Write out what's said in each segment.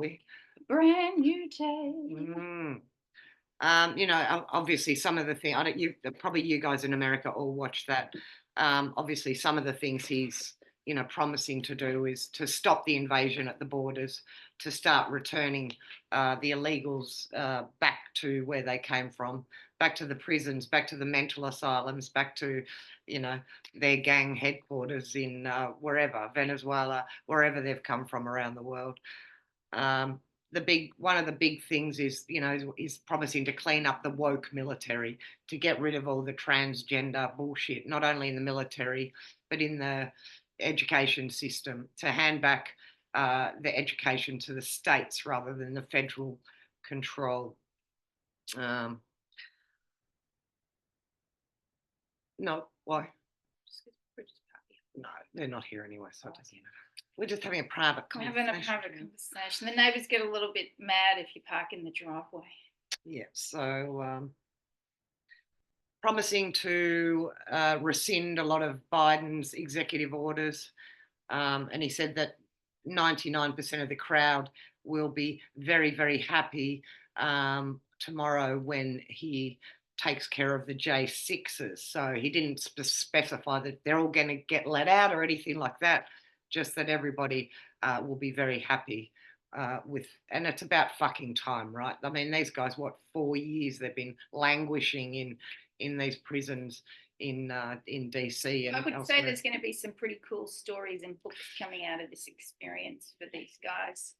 we? Brand new day. Mm. Obviously, some of the things I don't. You probably you guys in America all watch that. Obviously, some of the things he's promising to do is to stop the invasion at the borders, to start returning the illegals back to where they came from, back to the prisons, back to the mental asylums, back to you know their gang headquarters in wherever Venezuela, wherever they've come from around the world. Um, the big one of the big things is promising to clean up the woke military, to get rid of all the transgender bullshit, not only in the military but in the education system, to hand back the education to the states rather than the federal control. Um, no, why? No, they're not here anyway, so it doesn't matter. We're just having a private We're having conversation. a private conversation. The neighbours get a little bit mad if you park in the driveway. Yeah, so promising to rescind a lot of Biden's executive orders. And he said that 99% of the crowd will be very, very happy tomorrow when he takes care of the J6s. So he didn't specify that they're all going to get let out or anything like that, just that everybody will be very happy. And it's about fucking time, right? I mean, these guys, what, 4 years they've been languishing in these prisons in DC and I would say elsewhere. there's going to be some pretty cool stories and books coming out of this experience for these guys.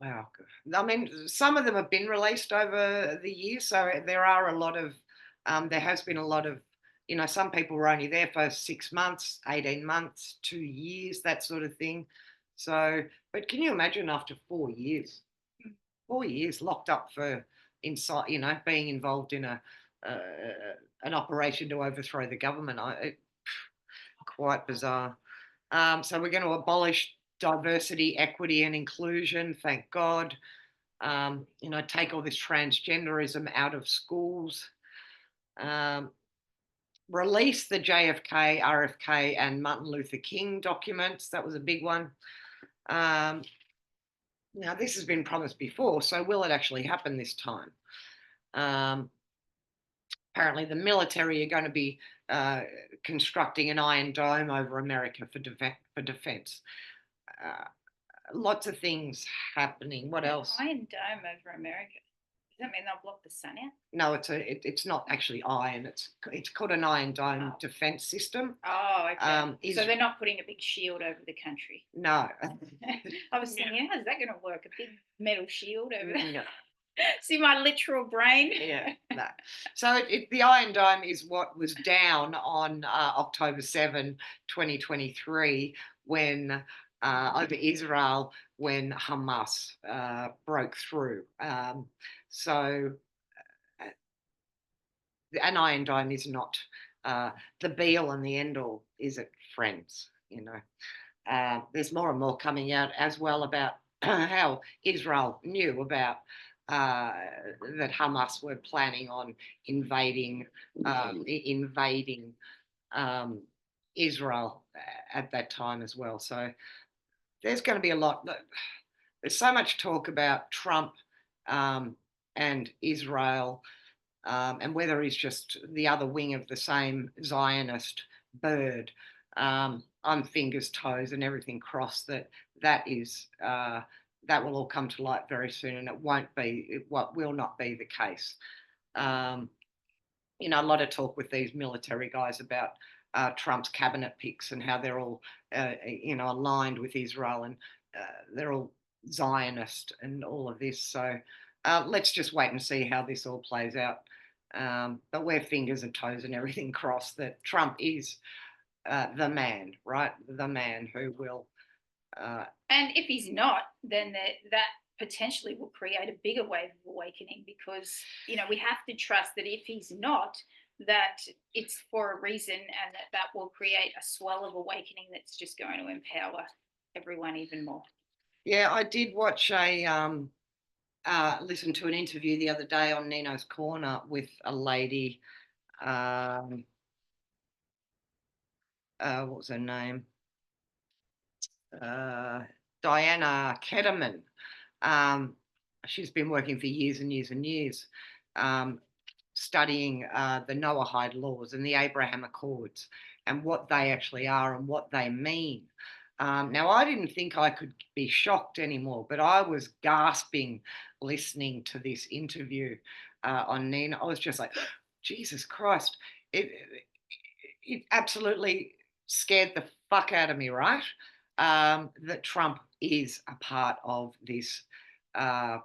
Wow. I mean, some of them have been released over the years, so there are a lot of, there has been a lot of, some people were only there for 6 months, 18 months, 2 years, that sort of thing. So, but can you imagine after 4 years, 4 years locked up for inside, being involved in uh, an operation to overthrow the government? Quite bizarre. So we're going to abolish diversity, equity, and inclusion. Thank God. Take all this transgenderism out of schools. Um, Release the JFK, RFK, and Martin Luther King documents. That was a big one. Now, this has been promised before, so will it actually happen this time? Apparently, the military are going to be constructing an Iron Dome over America for defense. Uh, Lots of things happening. What else? Iron Dome over America. Does that mean they'll block the sun out? No, it's not actually iron. It's called an Iron Dome defense system. Oh, okay. So they're not putting a big shield over the country. No. I was thinking, how's that going to work? A big metal shield over there? No. See my literal brain? Yeah, no. So the Iron Dome is what was down on October 7, 2023, when over Israel, when Hamas broke through. So an Iron Dome is not the be all and the end all, is it, friends? There's more and more coming out as well about how Israel knew about that Hamas were planning on invading um, Israel at that time as well. So there's going to be a lot. There's so much talk about Trump and Israel, and whether he's just the other wing of the same Zionist bird. I'm fingers, toes, and everything crossed that is that will all come to light very soon, and what will not be the case. A lot of talk with these military guys about Trump's cabinet picks and how they're all aligned with Israel, and they're all Zionist and all of this. So let's just wait and see how this all plays out. But we're fingers and toes and everything crossed that Trump is the man, right? The man who will. And if he's not, then that potentially will create a bigger wave of awakening, because we have to trust that if he's not, that it's for a reason, and that will create a swell of awakening that's just going to empower everyone even more. Yeah, I did watch listen to an interview the other day on Nino's Corner with a lady. What was her name? Diana Ketterman, She's been working for years and years and years, um, studying the Noahide laws and the Abraham Accords and what they actually are and what they mean. Now, I didn't think I could be shocked anymore, but I was gasping listening to this interview on Nina. I was just like, Jesus Christ. It absolutely scared the fuck out of me, right? That Trump is a part of this uh,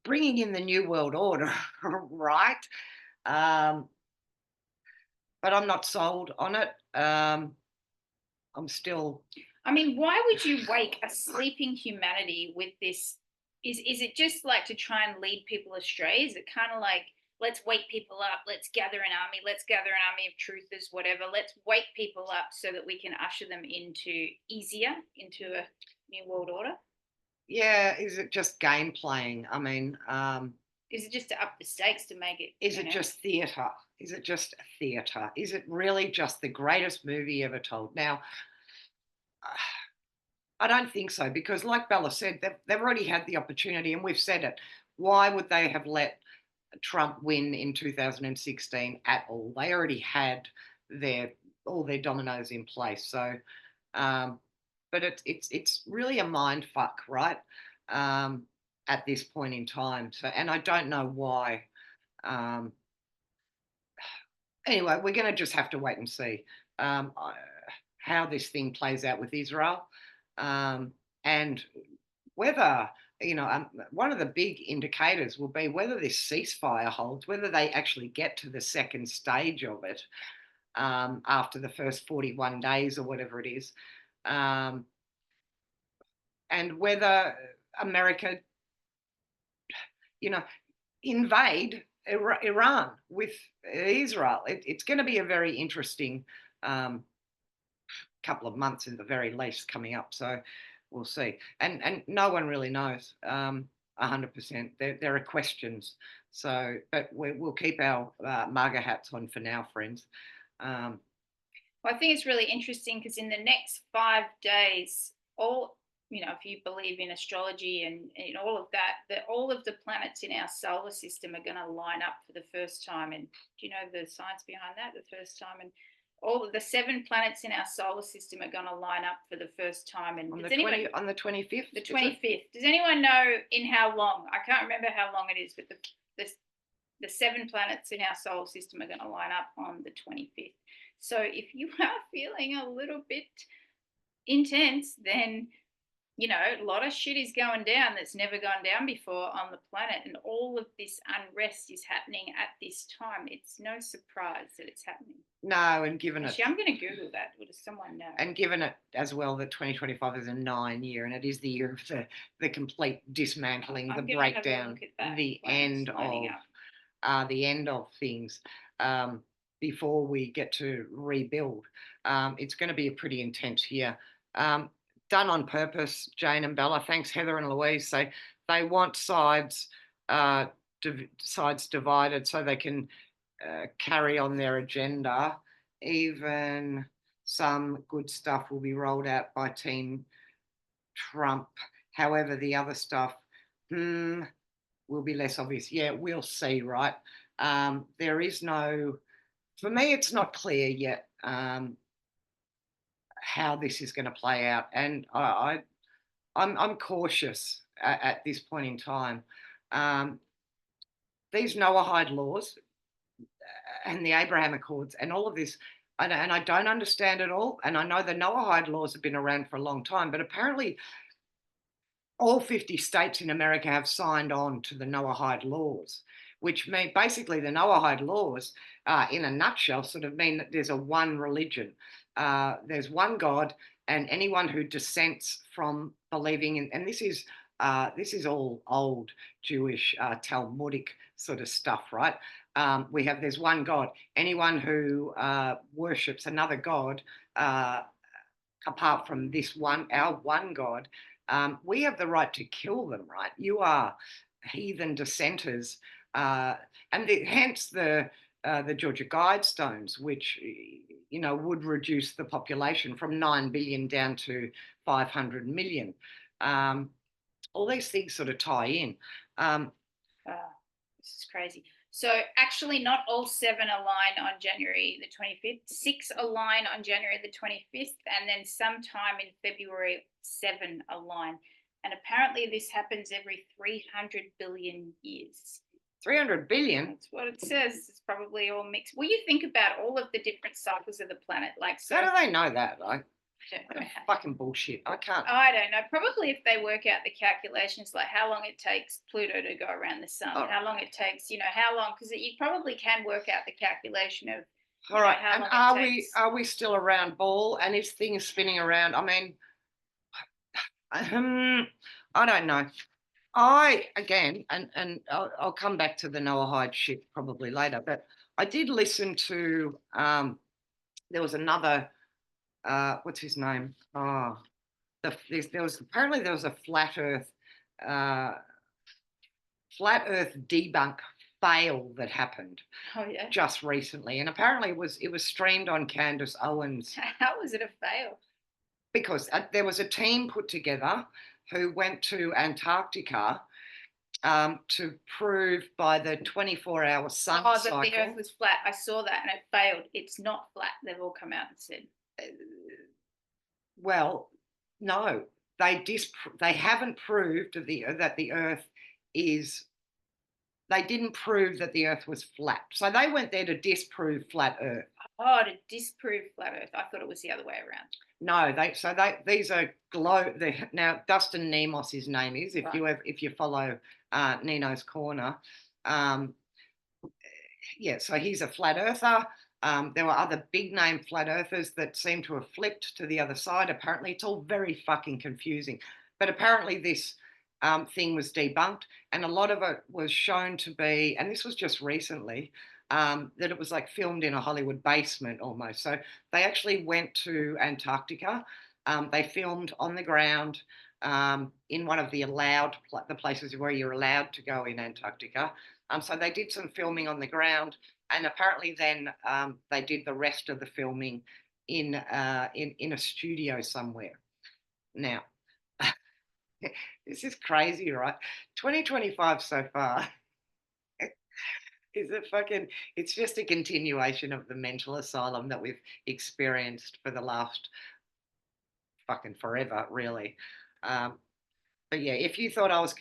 bringing in the new world order, right? Um, but I'm not sold on it. I'm still. I mean, why would you wake a sleeping humanity with this? Is it just like to try and lead people astray? Is it kind of like, let's wake people up, let's gather an army, let's gather an army of truthers, whatever. Let's wake people up so that we can usher them into into a new world order? Yeah, is it just game playing? I mean, Is it just to up the stakes to make it? is it just theatre? Is it just theatre? Is it really just the greatest movie ever told? Now, I don't think so, because like Bella said, they've already had the opportunity, and we've said it. Why would they have let Trump win in 2016 at all? They already had all their dominoes in place. So, um, but it's really a mind fuck, right? Um, at this point in time. So, and I don't know why. Um, anyway, we're going to just have to wait and see how this thing plays out with Israel, and whether, one of the big indicators will be whether this ceasefire holds, whether they actually get to the second stage of it after the first 41 days or whatever it is, um, and whether America, you know, invade Iran with Israel. It's going to be a very interesting um, couple of months, in the very least, coming up. So we'll see. And no one really knows 100%. There are questions. So, but we'll keep our MAGA hats on for now, friends. Well, I think it's really interesting because in the next 5 days, all if you believe in astrology and all of that, that all of the planets in our solar system are going to line up for the first time. And do you know the science behind that? The first time, and all of the 7 planets in our solar system are going to line up for the first time. And on the 25th. The 25th. Does anyone know in how long? I can't remember how long it is, but the 7 planets in our solar system are going to line up on the 25th. So if you are feeling a little bit intense, then a lot of shit is going down that's never gone down before on the planet, and all of this unrest is happening at this time. It's no surprise that it's happening. No, and given Actually, I'm going to Google that. Does someone know? And given it as well that 2025 is a 9 year, and it is the year of the complete dismantling, the breakdown, the end of things. Before we get to rebuild, it's going to be a pretty intense year. Done on purpose, Jane and Bella. Thanks, Heather and Louise. Say they want sides divided so they can carry on their agenda. Even some good stuff will be rolled out by Team Trump. However, the other stuff will be less obvious. Yeah, we'll see, right? There is no, for me, it's not clear yet how this is going to play out, and I'm cautious at this point in time. These Noahide laws and the Abraham Accords and all of this, and I don't understand it all. And I know the Noahide laws have been around for a long time, but apparently all 50 states in America have signed on to the Noahide laws, which mean basically the Noahide laws, in a nutshell, sort of mean that there's a one religion. There's one God, and anyone who dissents from believing in, and this is all old Jewish Talmudic sort of stuff, right? There's one God. Anyone who worships another God apart from our one God, we have the right to kill them, right? You are heathen dissenters, and hence the Georgia Guidestones, which would reduce the population from 9 billion down to 500 million. All these things sort of tie in. This is crazy. So actually, not all 7 align on January the 25th. 6 align on January the 25th, and then sometime in February, 7 align. And apparently, this happens every 300 billion years. 300 billion? That's what it says. It's probably all mixed. Well, you think about all of the different cycles of the planet, like so. How do they know that? Like, I don't know how. fucking bullshit. I can't. I don't know. Probably if they work out the calculations, like how long it takes Pluto to go around the sun, Oh. how long it takes, how long, because you probably can work out the calculation of. All right. how And long it takes. are we still around ball? And is things spinning around? I mean, I don't know. Again, and I'll come back to the Noah Hyde shit probably later, but I did listen to there was another what's his name? Oh, there was a flat Earth debunk fail that happened Oh yeah. just recently, and apparently it was streamed on Candace Owens. How was it a fail? Because there was a team put together who went to Antarctica to prove by the 24-hour sun cycle. That the Earth was flat. I saw that and it failed. It's not flat. They've all come out and said. Well, no, they haven't proved that the Earth is. They didn't prove that the Earth was flat, so they went there to disprove flat Earth. Oh, to disprove flat Earth. I thought it was the other way around. No, these are now Dustin Nemos, his name is. If you follow Nino's Corner, yeah. So he's a flat earther. There were other big name flat earthers that seem to have flipped to the other side. Apparently, it's all very fucking confusing. But apparently, this thing was debunked, and a lot of it was shown to be, and this was just recently. That it was like filmed in a Hollywood basement almost. So they actually went to Antarctica. They filmed on the ground in one of the places where you're allowed to go in Antarctica. So they did some filming on the ground, and apparently then they did the rest of the filming in a studio somewhere. Now, this is crazy, right? 2025 so far. It's just a continuation of the mental asylum that we've experienced for the last fucking forever, really. But yeah, if I thought I was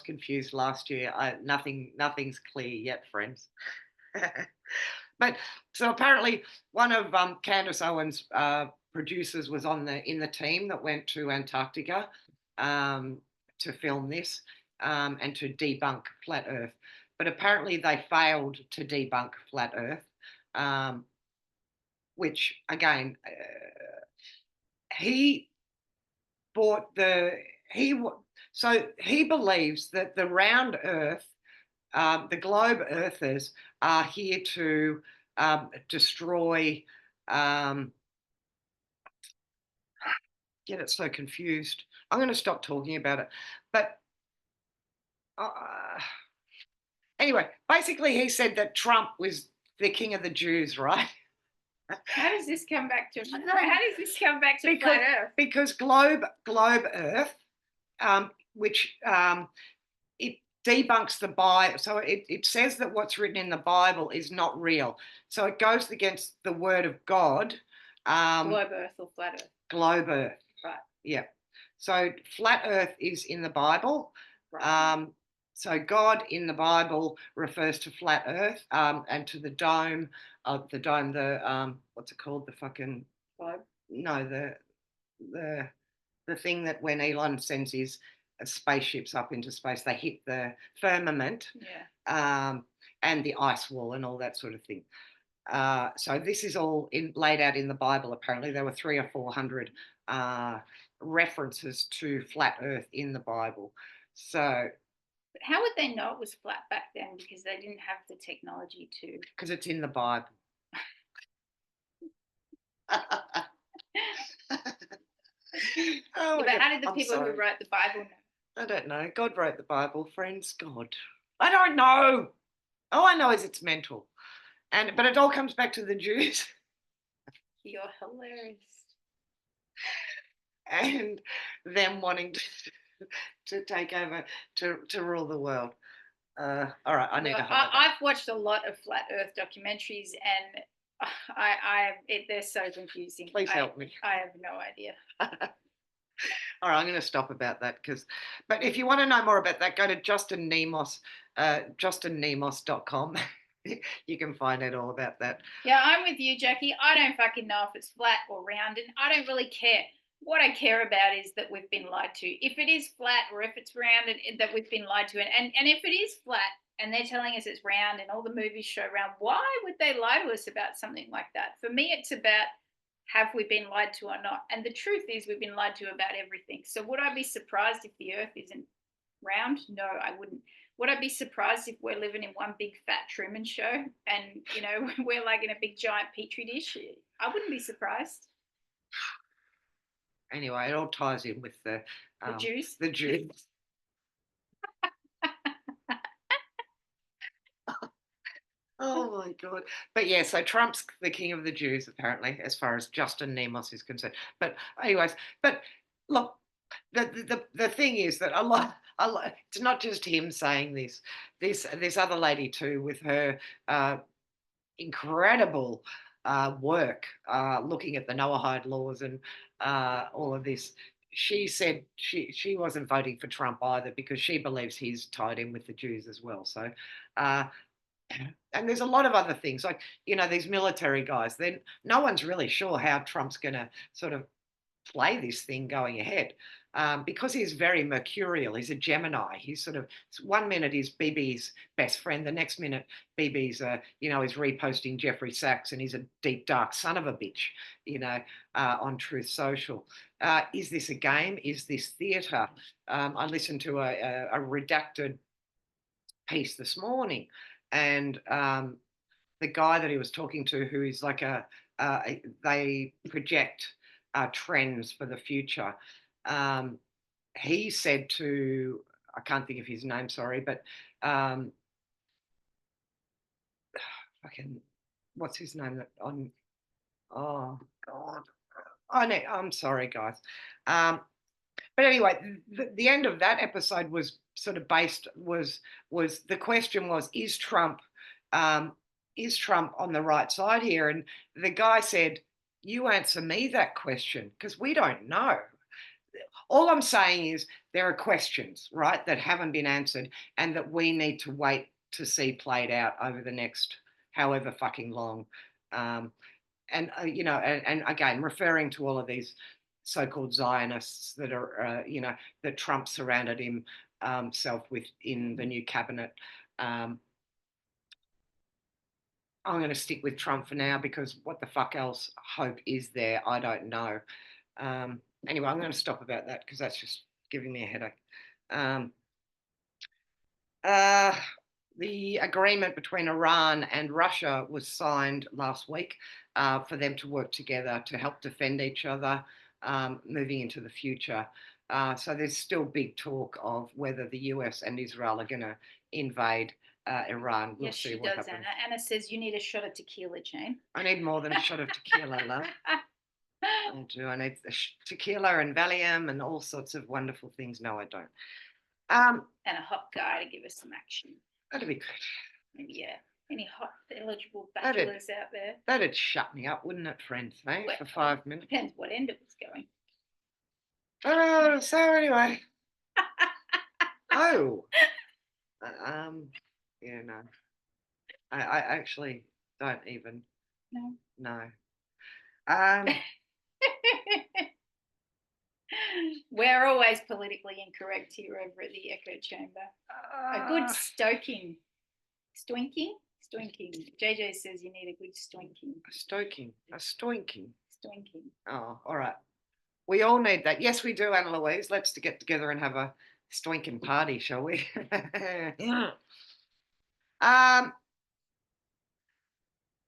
confused last year, nothing's clear yet, friends. But so apparently one of Candace Owens' producers was in the team that went to Antarctica to film this and to debunk flat Earth. But apparently they failed to debunk flat Earth, which again, he believes that the round Earth, the globe Earthers are here to destroy. Get it so confused. I'm going to stop talking about it, but. Anyway, basically, he said that Trump was the king of the Jews, right? How does this come back to? How does this come back to flat Earth? Because globe Earth, which it debunks the Bible. So it says that what's written in the Bible is not real. So it goes against the word of God. Globe Earth or flat Earth? Globe Earth. Right. Yeah. So flat Earth is in the Bible. Right. So God in the Bible refers to flat Earth and to the dome, what's it called? The fucking globe? No, the thing that when Elon sends his spaceships up into space, they hit the firmament, yeah, and the ice wall and all that sort of thing. So this is all laid out in the Bible. Apparently, there were 300 or 400 references to flat Earth in the Bible. So. But how would they know it was flat back then? Because they didn't have the technology to. Because it's in the Bible. But how did the people who wrote the Bible know? I don't know. God wrote the Bible, friends. God. I don't know. All I know is it's mental. But it all comes back to the Jews. You're hilarious. and them wanting to take over to rule the world. All right, I No, need to hold that. I've watched a lot of flat Earth documentaries, and they're so confusing. Please help me. I have no idea. All right, I'm going to stop about that but if you want to know more about that, go to Justin Nemos, JustinNemos.com. You can find out all about that. Yeah, I'm with you, Jackie. I don't fucking know if it's flat or round, and I don't really care. What I care about is that we've been lied to. If it is flat or if it's round, and that we've been lied to, and if it is flat and they're telling us it's round and all the movies show round, why would they lie to us about something like that? For me, it's about have we been lied to or not? And the truth is, we've been lied to about everything. So would I be surprised if the Earth isn't round? No, I wouldn't. Would I be surprised if we're living in one big fat Truman Show and we're like in a big giant petri dish? I wouldn't be surprised. Anyway, it all ties in with the Jews. The Jews. Oh my God. But yeah, so Trump's the king of the Jews, apparently, as far as Justin Nemos is concerned. But anyways, but look, the thing is that a lot, it's not just him saying this. This other lady too, with her incredible work looking at the Noahide laws and all of this. She said she wasn't voting for Trump either because she believes he's tied in with the Jews as well. So and there's a lot of other things like these military guys, then no one's really sure how Trump's going to sort of play this thing going ahead, because he's very mercurial. He's a Gemini. He's sort of 1 minute he's BB's best friend, the next minute BB's he's reposting Jeffrey Sachs and he's a deep dark son of a bitch on Truth Social. Is this a game? Is this theatre? I listened to a redacted piece this morning, and the guy that he was talking to, who is like they project trends for the future. He said to, I can't think of his name, sorry, but fucking, what's his name? That on? Oh God, I know. I'm sorry, guys. But anyway, the end of that episode was sort of was the question was, is Trump on the right side here? And the guy said, you answer me that question because we don't know. All I'm saying is there are questions, right, that haven't been answered and that we need to wait to see played out over the next however fucking long. And again, referring to all of these so-called Zionists that are, that Trump surrounded himself with in the new cabinet. I'm going to stick with Trump for now because what the fuck else hope is there? I don't know. Anyway, I'm going to stop about that because that's just giving me a headache. The agreement between Iran and Russia was signed last week for them to work together to help defend each other moving into the future. So there's still big talk of whether the US and Israel are going to invade Iran. We'll yes, see she what does, happens. Anna. Anna says you need a shot of tequila, Jane. I need more than a shot of tequila, love. I do. I need tequila and Valium and all sorts of wonderful things. No, I don't. And a hot guy to give us some action. That'd be good. Yeah. Any hot eligible bachelors out there? That'd shut me up, wouldn't it, friends? Hey, Well, for 5 minutes. Depends what end it was going. Oh, so anyway. Oh. Yeah, no. I actually don't even. No. We're always politically incorrect here over at the Echo Chamber. A good stoinking. JJ says you need a good stoinking. A stoinking. Oh, all right. We all need that. Yes, we do, Anna Louise. Let's get together and have a stoinking party, shall we?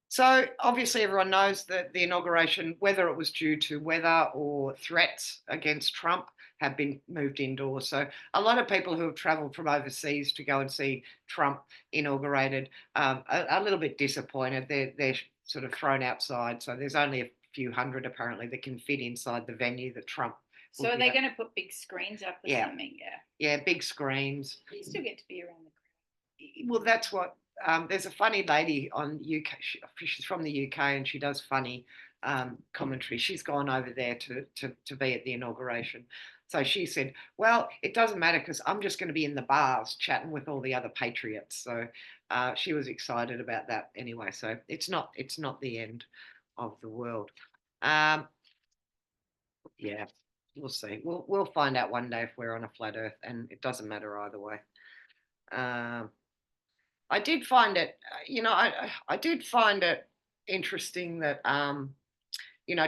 So obviously everyone knows that the inauguration, whether it was due to weather or threats against Trump, have been moved indoors. So a lot of people who have travelled from overseas to go and see Trump inaugurated a little bit disappointed. They're sort of thrown outside. So there's only a few hundred apparently that can fit inside the venue that Trump So will are be they that. going to put big screens up or Yeah. something? Yeah. Yeah, big screens. You still get to be around the crowd. Well, that's what. There's a funny lady on UK. She's from the UK and she does funny commentary. She's gone over there to be at the inauguration. So she said, "Well, it doesn't matter because I'm just going to be in the bars chatting with all the other patriots." So she was excited about that anyway. So it's not the end of the world. Um, yeah, we'll see. We'll find out one day if we're on a flat Earth, and it doesn't matter either way. Um, I did find it, I did find it interesting that,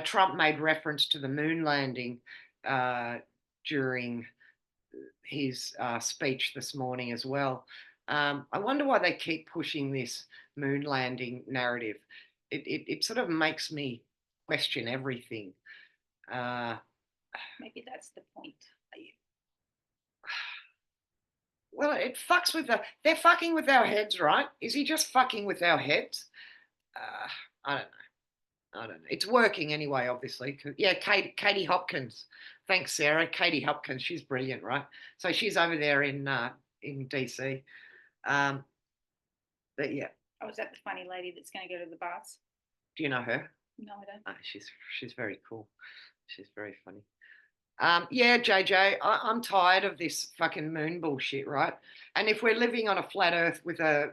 Trump made reference to the moon landing uh, during his speech this morning as well. I wonder why they keep pushing this moon landing narrative. It sort of makes me question everything. Uh, Maybe that's the point. well, it fucks with they're fucking with our heads, right? Is he just fucking with our heads? I don't know. I don't know. It's working anyway, obviously. Yeah, Katie Hopkins. Thanks, Sarah. Katie Hopkins. She's brilliant, right? So she's over there in DC. Um, but yeah, Oh, is that the funny lady that's going to go to the bars? do you know her? No, I don't. Oh, she's very cool. She's very funny. Yeah, JJ, I'm tired of this fucking moon bullshit, right? And if we're living on a flat Earth with a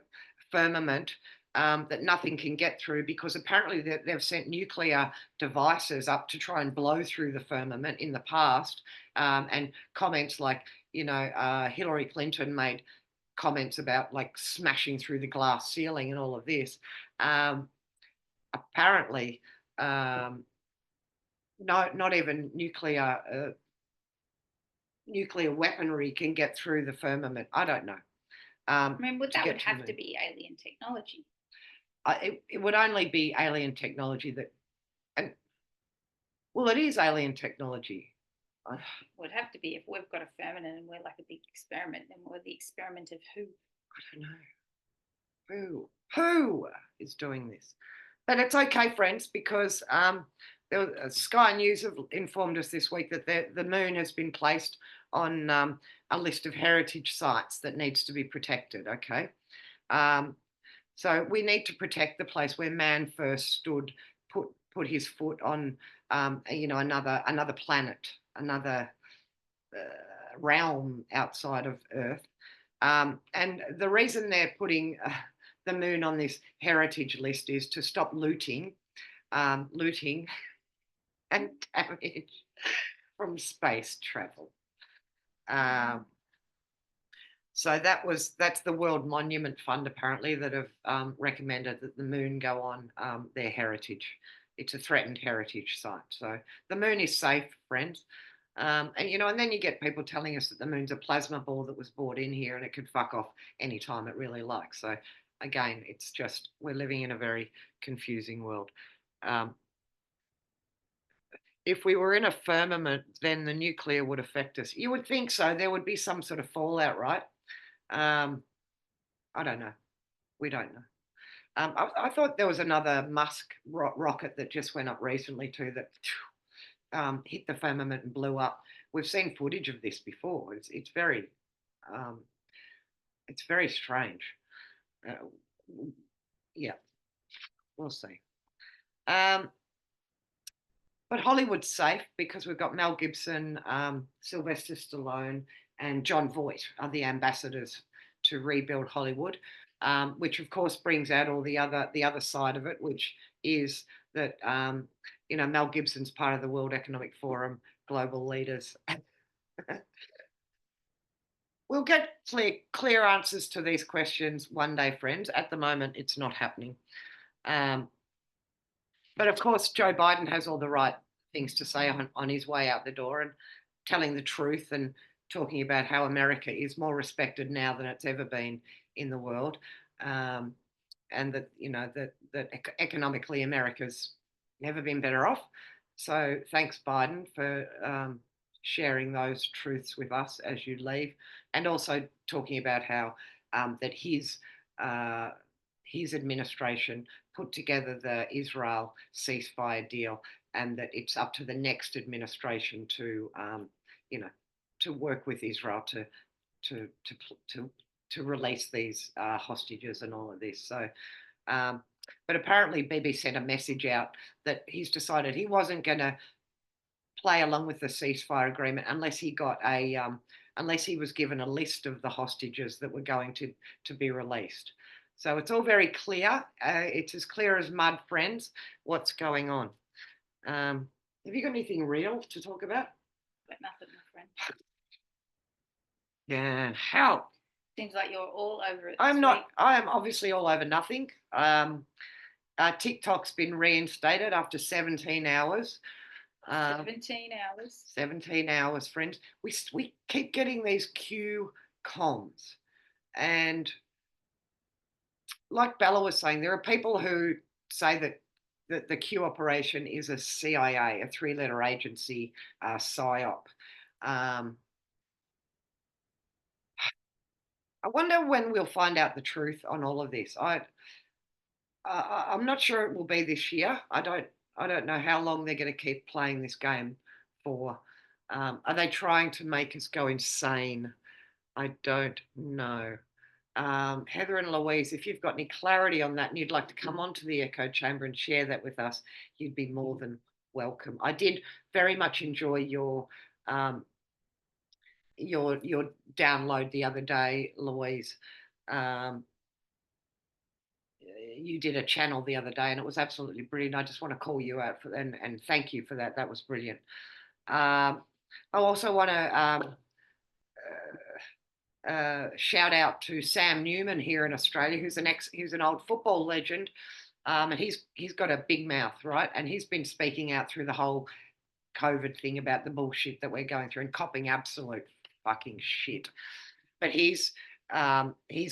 firmament that nothing can get through, because apparently they've sent nuclear devices up to try and blow through the firmament in the past, and comments like, Hillary Clinton made comments about like smashing through the glass ceiling and all of this. Apparently, um, no, not even nuclear weaponry can get through the firmament. I don't know. I mean, that would To have to be alien technology. it would only be alien technology that, and well, it is alien technology. I Would have to be if we've got a firmament and we're like a big experiment, then we're the experiment of who? don't know who is doing this, but it's okay, friends, because Sky News have informed us this week that the moon has been placed on a list of heritage sites that needs to be protected. Okay, so we need to protect the place where man first stood, put his foot on, another planet, another realm outside of Earth. And the reason they're putting the moon on this heritage list is to stop looting and damage from space travel. So that's the World Monument Fund apparently that have recommended that the moon go on their heritage. It's a threatened heritage site. So the moon is safe, friends. And then you get people telling us that the moon's a plasma ball that was brought in here and it could fuck off anytime it really likes. So again, it's just we're living in a very confusing world. If we were in a firmament, then the nuclear would affect us. You would think so. There would be some sort of fallout, right? I don't know. We don't know. I thought there was another Musk rocket that just went up recently too that hit the firmament and blew up. We've seen footage of this before. It's very strange. Yeah, we'll see. But Hollywood's safe because we've got Mel Gibson, Sylvester Stallone, and John Voight are the ambassadors to rebuild Hollywood, which of course brings out all the other side of it, which is that Mel Gibson's part of the World Economic Forum global leaders. We'll get clear answers to these questions one day, friends. At the moment, it's not happening. But of course, Joe Biden has all the right things to say on his way out the door and telling the truth and talking about how America is more respected now than it's ever been in the world. And that, that economically America's never been better off. So thanks, Biden, for sharing those truths with us as you leave, and also talking about how that his administration put together the Israel ceasefire deal and that it's up to the next administration to, to work with Israel to to release these hostages and all of this. So, but apparently, Bibi sent a message out that he's decided he wasn't going to play along with the ceasefire agreement unless he got unless he was given a list of the hostages that were going to be released. So it's all very clear. It's as clear as mud, friends, what's going on. Have you got anything real to talk about? But nothing, my friend. Yeah, how? Seems like you're all over it. I'm not. I am obviously all over nothing. TikTok's been reinstated after 17 hours. 17 hours. 17 hours, friends. We keep getting these Q comms, and like Bella was saying, there are people who say that the Q operation is a CIA, a three-letter agency, psyop. I wonder when we'll find out the truth on all of this. I'm not sure it will be this year. I don't know how long they're going to keep playing this game for. Are they trying to make us go insane? I don't know. Heather and Louise, if you've got any clarity on that and you'd like to come onto the echo chamber and share that with us, you'd be more than welcome. I did very much enjoy your download the other day, Louise. You did a channel the other day and it was absolutely brilliant. I just want to call you out for and thank you for that. That was brilliant. I also want to shout out to Sam Newman here in Australia, who's an old football legend, and he's got a big mouth, right? And he's been speaking out through the whole COVID thing about the bullshit that we're going through and copping absolute fucking shit. But he's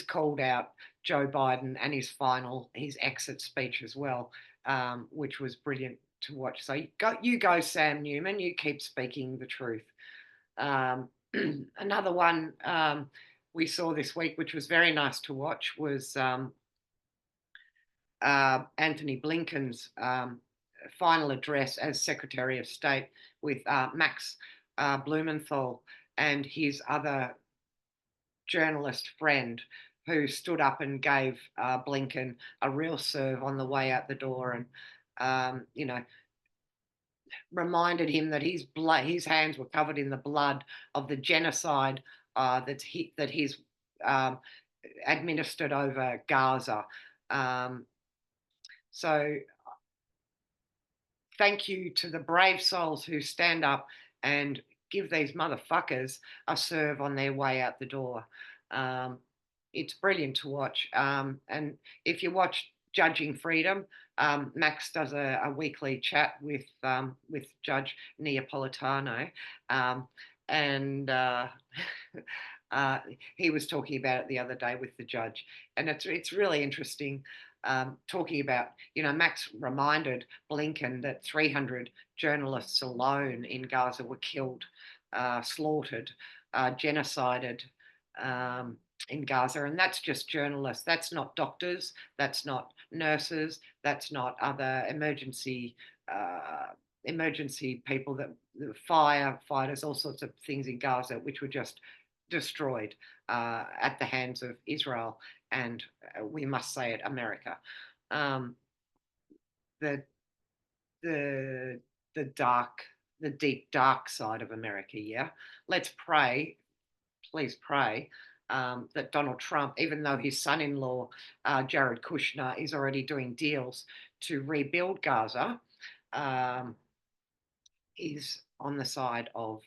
called out Joe Biden and his exit speech as well, which was brilliant to watch. So you go, Sam Newman. You keep speaking the truth. Another one we saw this week, which was very nice to watch, was Anthony Blinken's final address as Secretary of State with Max Blumenthal and his other journalist friend who stood up and gave Blinken a real serve on the way out the door and, reminded him that his hands were covered in the blood of the genocide that he's administered over Gaza. So thank you to the brave souls who stand up and give these motherfuckers a serve on their way out the door. It's brilliant to watch. And if you watch Judging Freedom, Max does a weekly chat with Judge Neapolitano, and he was talking about it the other day with the judge, and it's really interesting. Talking about, Max reminded Blinken that 300 journalists alone in Gaza were killed, slaughtered, genocided in Gaza. And that's just journalists. That's not doctors. That's not nurses. That's not other emergency people, that firefighters, all sorts of things in Gaza, which were just destroyed at the hands of Israel and we must say it, America. The deep dark side of America. Yeah, let's pray. Please pray that Donald Trump, even though his son-in-law Jared Kushner is already doing deals to rebuild Gaza, is on the side of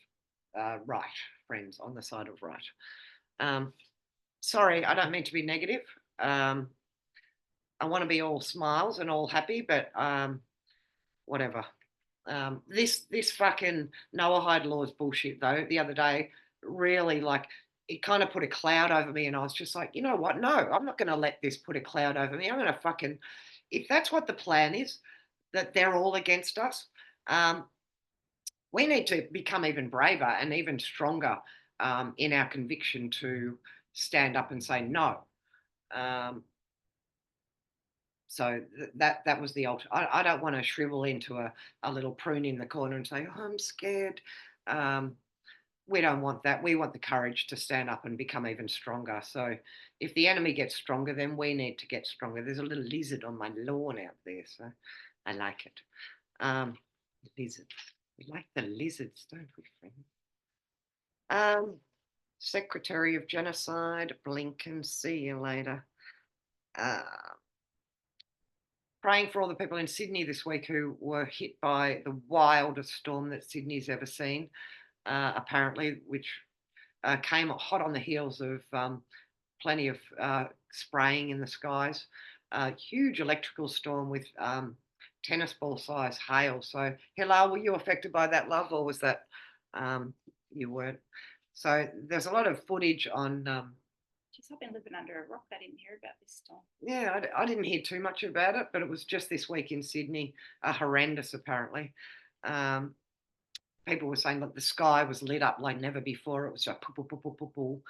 right, friends, on the side of right. Sorry, I don't mean to be negative. I want to be all smiles and all happy, but whatever. This fucking Noahide laws bullshit though, the other day, really, like, it kind of put a cloud over me, and I was just like, you know what? No, I'm not going to let this put a cloud over me. I'm going to fucking, if that's what the plan is, that they're all against us, we need to become even braver and even stronger in our conviction to stand up and say no. So that was the I don't want to shrivel into a little prune in the corner and say, oh, I'm scared. Um, we don't want that. We want the courage to stand up and become even stronger. So if the enemy gets stronger, then we need to get stronger. There's a little lizard on my lawn out there, so I like it. Lizards. We like the lizards, don't we, friends? Secretary of Genocide, Blinken, see you later. Uh, praying for all the people in Sydney this week who were hit by the wildest storm that Sydney's ever seen, apparently, which came hot on the heels of plenty of spraying in the skies. Huge electrical storm with tennis ball size hail. So, Hilal, were you affected by that, love, or was that you weren't? So there's a lot of footage on. Jeez, I've been living under a rock. I didn't hear about this storm. Yeah, I didn't hear too much about it, but it was just this week in Sydney, horrendous apparently. Um, People were saying that the sky was lit up like never before. It was just poo, poo, poo, poo, poo, poo.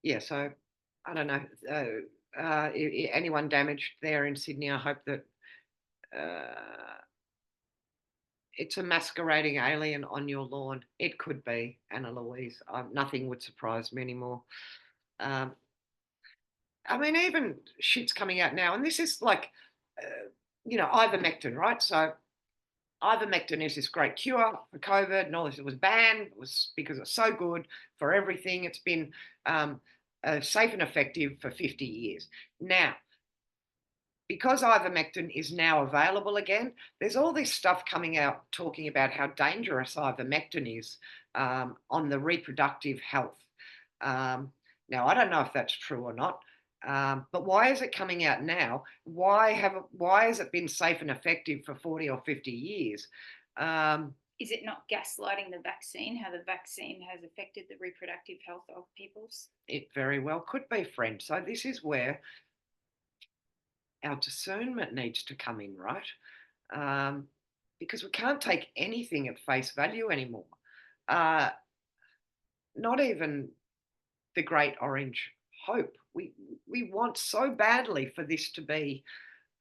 Yeah, so I don't know. Anyone damaged there in Sydney, I hope that it's a masquerading alien on your lawn. It could be, Anna Louise. Nothing would surprise me anymore. Um, I mean, even shit's coming out now, and this is like, ivermectin, right? So ivermectin is this great cure for COVID and all this. It was banned. It was because it's so good for everything. It's been safe and effective for 50 years. Now, because ivermectin is now available again, there's all this stuff coming out talking about how dangerous ivermectin is on the reproductive health. Now, I don't know if that's true or not, but why is it coming out now? Why has it been safe and effective for 40 or 50 years? Is it not gaslighting the vaccine, how the vaccine has affected the reproductive health of peoples? It very well could be, friend. So this is where our discernment needs to come in, right? Because we can't take anything at face value anymore. Not even the great orange hope. We want so badly for this to be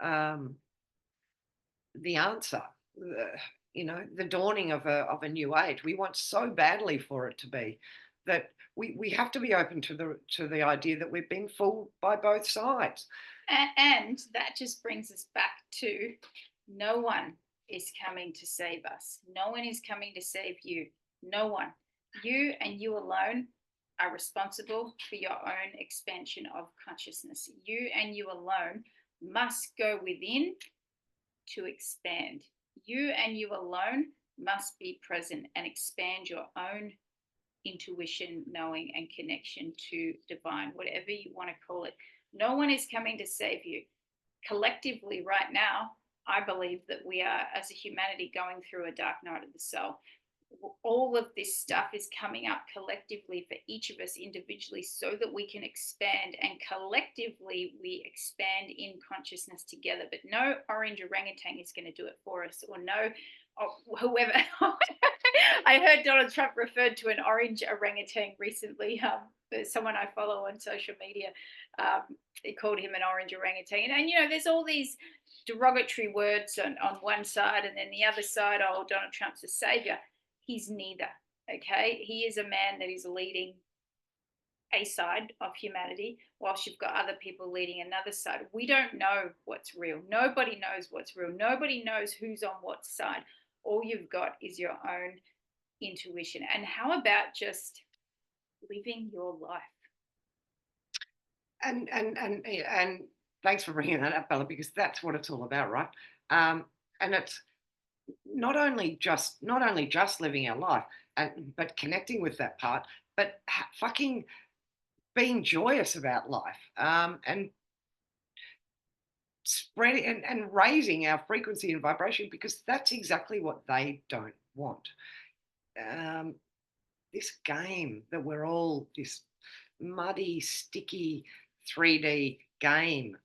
the answer. The dawning of a new age. We want so badly for it to be that we have to be open to the idea that we've been fooled by both sides. And that just brings us back to no one is coming to save us. No one is coming to save you. No one. You and you alone are responsible for your own expansion of consciousness. You and you alone must go within to expand. You and you alone must be present and expand your own intuition, knowing, and connection to divine, whatever you want to call it. No one is coming to save you. Collectively, right now, I believe that we are, as a humanity, going through a dark night of the soul. All of this stuff is coming up collectively for each of us individually so that we can expand, and collectively we expand in consciousness together. But no orange orangutan is going to do it for us, or no, or whoever. I heard Donald Trump referred to an orange orangutan recently. Someone I follow on social media, they called him an orange orangutan. And, there's all these derogatory words on one side, and then the other side, oh, Donald Trump's a savior. He's neither, okay? He is a man that is leading a side of humanity, whilst you've got other people leading another side. We don't know what's real. Nobody knows what's real. Nobody knows who's on what side. All you've got is your own intuition. And how about just living your life? And thanks for bringing that up, Bella, because that's what it's all about, right? And it's not only just living our life, but connecting with that part, but fucking being joyous about life, and spreading and raising our frequency and vibration, because that's exactly what they don't want. This game that we're all, this muddy, sticky 3D game,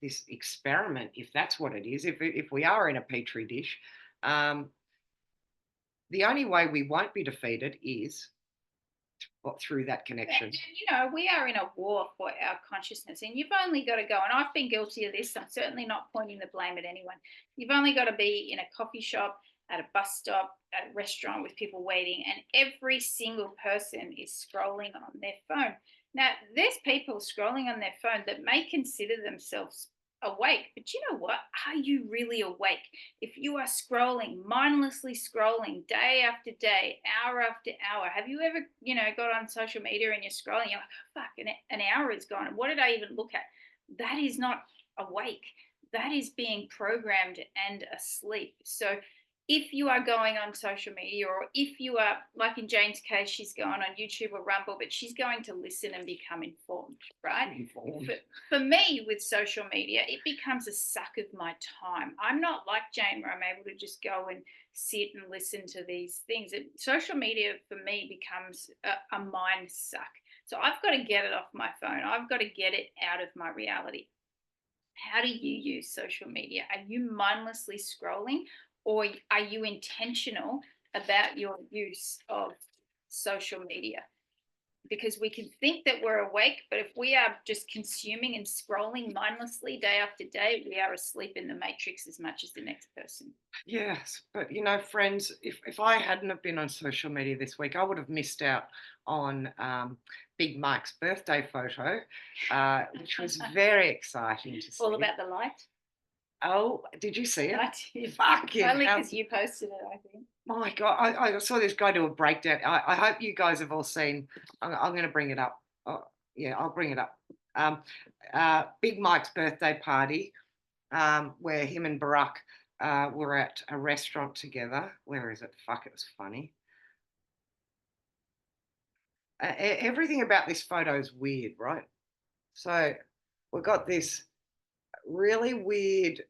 this experiment, if that's what it is, if we are in a petri dish, the only way we won't be defeated is through that connection. And, we are in a war for our consciousness, and you've only got to go. And I've been guilty of this. I'm certainly not pointing the blame at anyone. You've only got to be in a coffee shop, at a bus stop, at a restaurant with people waiting, and every single person is scrolling on their phone. Now, there's people scrolling on their phone that may consider themselves awake, but you know what? Are you really awake? If you are scrolling, mindlessly scrolling day after day, hour after hour, have you ever, got on social media and you're scrolling, you're like, oh, fuck, an hour is gone. And what did I even look at? That is not awake. That is being programmed and asleep. So if you are going on social media, or if you are, like in Jane's case, she's going on YouTube or Rumble, but she's going to listen and become informed, right? For me, with social media, it becomes a suck of my time. I'm not like Jane, where I'm able to just go and sit and listen to these things. Social media for me becomes a mind suck. So I've got to get it off my phone. I've got to get it out of my reality. How do you use social media? Are you mindlessly scrolling, or are you intentional about your use of social media? Because we can think that we're awake, but if we are just consuming and scrolling mindlessly day after day, we are asleep in the matrix as much as the next person. Yes, but friends, if I hadn't have been on social media this week, I would have missed out on Big Mike's birthday photo, which was very exciting to see. All about the light. Oh, did you see it? I did. Fucking Only hell. because you posted it, I think. My God, I saw this guy do a breakdown. I hope you guys have all seen. I'm going to bring it up. Oh, yeah, I'll bring it up. Big Mike's birthday party, where him and Barack were at a restaurant together. Where is it? Fuck, it was funny. Everything about this photo is weird, right? So we've got this really weird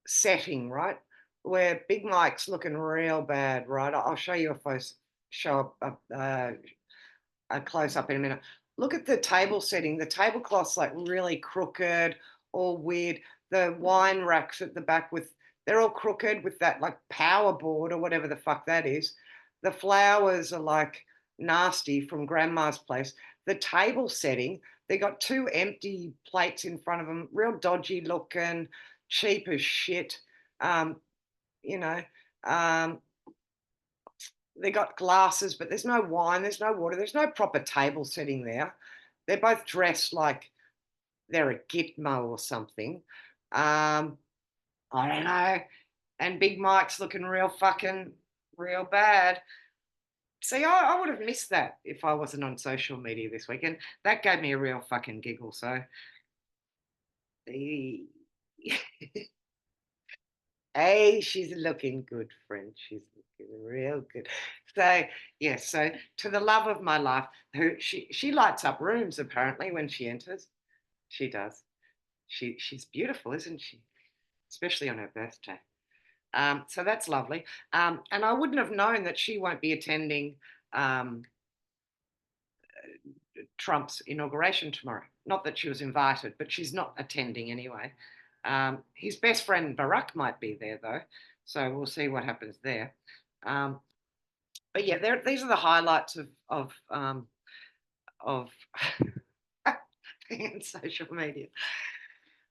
setting, right? Where Big Mike's looking real bad, right? I'll show you a close up in a minute. Look at the table setting. The tablecloth's like really crooked, all weird. The wine racks at the back they're all crooked with that like power board or whatever the fuck that is. The flowers are like nasty from grandma's place. The table setting, they got two empty plates in front of them, real dodgy looking, cheap as shit. You know, they got glasses, but there's no wine, there's no water, there's no proper table setting there. They're both dressed like they're a Gitmo or something. I don't know. And Big Mike's looking real bad. See, I would have missed that if I wasn't on social media this week. And that gave me a real fucking giggle. So, hey, she's looking good, friend. She's looking real good. So, yeah, so to the love of my life, she lights up rooms apparently when she enters. She does. She's beautiful, isn't she? Especially on her birthday. So that's lovely. And I wouldn't have known that she won't be attending Trump's inauguration tomorrow. Not that she was invited, but she's not attending anyway. His best friend Barack might be there though, so we'll see what happens there. But yeah, these are the highlights of social media.